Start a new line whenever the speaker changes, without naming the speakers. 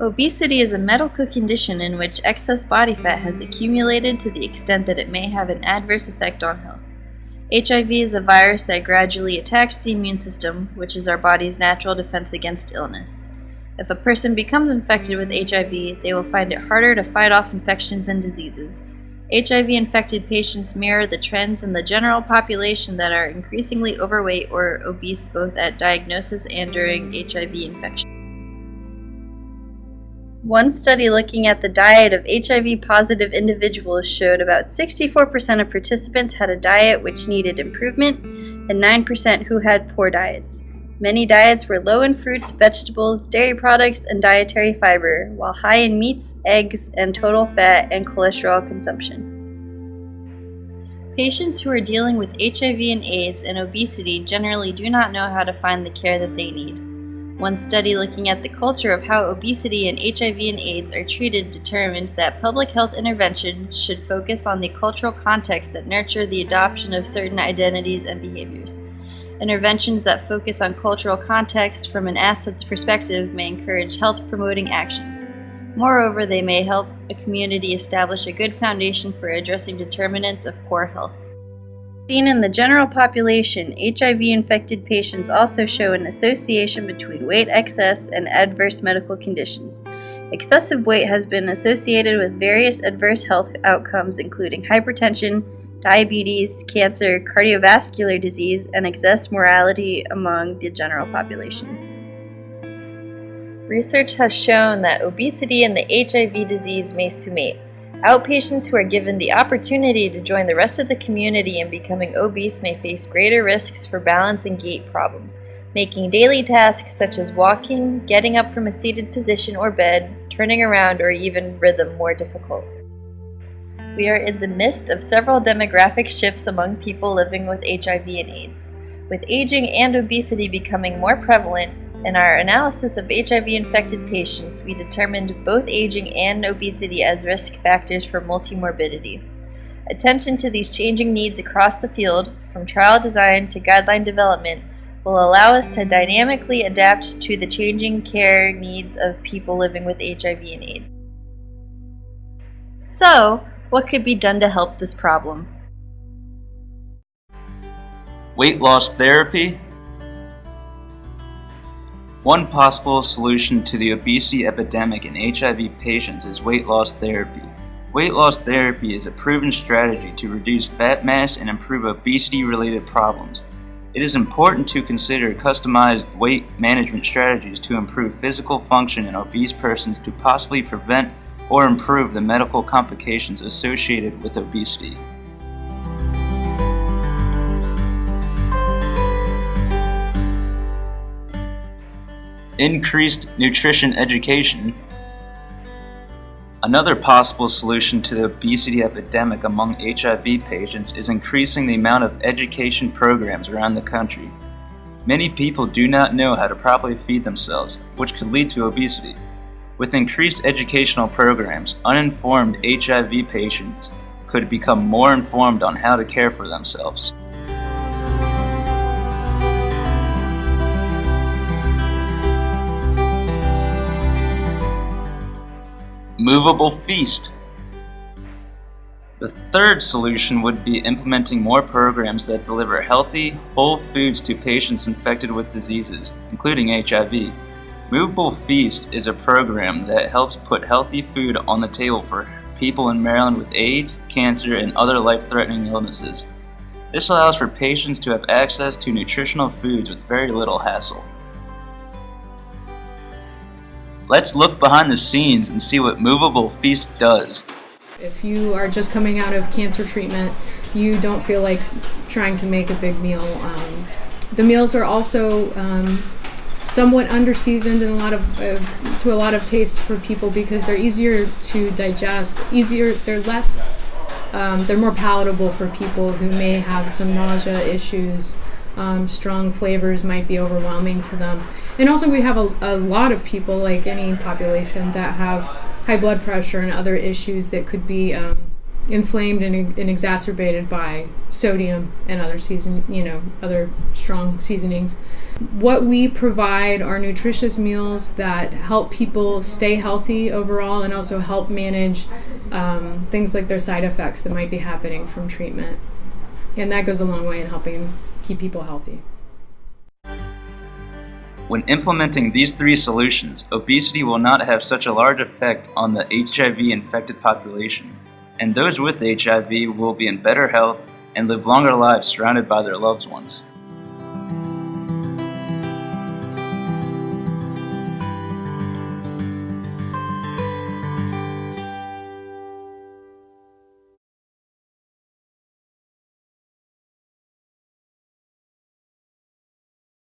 Obesity is a medical condition in which excess body fat has accumulated to the extent that it may have an adverse effect on health. HIV is a virus that gradually attacks the immune system, which is our body's natural defense against illness. If a person becomes infected with HIV, they will find it harder to fight off infections and diseases. HIV-infected patients mirror the trends in the general population that are increasingly overweight or obese both at diagnosis and during HIV infection. One study looking at the diet of HIV-positive individuals showed about 64% of participants had a diet which needed improvement and 9% who had poor diets. Many diets were low in fruits, vegetables, dairy products, and dietary fiber, while high in meats, eggs, and total fat and cholesterol consumption. Patients who are dealing with HIV and AIDS and obesity generally do not know how to find the care that they need. One study looking at the culture of how obesity and HIV and AIDS are treated determined that public health interventions should focus on the cultural context that nurture the adoption of certain identities and behaviors. Interventions that focus on cultural context from an asset's perspective may encourage health-promoting actions. Moreover, they may help a community establish a good foundation for addressing determinants of poor health. Seen in the general population, HIV-infected patients also show an association between weight excess and adverse medical conditions. Excessive weight has been associated with various adverse health outcomes including hypertension, diabetes, cancer, cardiovascular disease, and excess mortality among the general population. Research has shown that obesity and the HIV disease may summate. Outpatients who are given the opportunity to join the rest of the community in becoming obese may face greater risks for balance and gait problems, making daily tasks such as walking, getting up from a seated position or bed, turning around, or even rhythm more difficult. We are in the midst of several demographic shifts among people living with HIV and AIDS. With aging and obesity becoming more prevalent, in our analysis of HIV-infected patients, we determined both aging and obesity as risk factors for multimorbidity. Attention to these changing needs across the field, from trial design to guideline development, will allow us to dynamically adapt to the changing care needs of people living with HIV and AIDS. So, what could be done to help this problem?
Weight loss therapy. One possible solution to the obesity epidemic in HIV patients is weight loss therapy. Weight loss therapy is a proven strategy to reduce fat mass and improve obesity-related problems. It is important to consider customized weight management strategies to improve physical function in obese persons to possibly prevent or improve the medical complications associated with obesity. Increased nutrition education. Another possible solution to the obesity epidemic among HIV patients is increasing the amount of education programs around the country. Many people do not know how to properly feed themselves, which could lead to obesity. With increased educational programs, uninformed HIV patients could become more informed on how to care for themselves. Moveable feast. The third solution would be implementing more programs that deliver healthy, whole foods to patients infected with diseases, including HIV. Moveable Feast is a program that helps put healthy food on the table for people in Maryland with AIDS, cancer, and other life-threatening illnesses. This allows for patients to have access to nutritional foods with very little hassle. Let's look behind the scenes and see what Moveable Feast does.
If you are just coming out of cancer treatment, you don't feel like trying to make a big meal. The meals are also somewhat under-seasoned and to a lot of taste for people because they're easier to digest. They're more palatable for people who may have some nausea issues. Strong flavors might be overwhelming to them. And also we have a lot of people, like any population, that have high blood pressure and other issues that could be inflamed and exacerbated by sodium and other other strong seasonings. What we provide are nutritious meals that help people stay healthy overall and also help manage things like their side effects that might be happening from treatment. And that goes a long way in helping keep people healthy.
When implementing these three solutions, obesity will not have such a large effect on the HIV-infected population, and those with HIV will be in better health and live longer lives surrounded by their loved ones.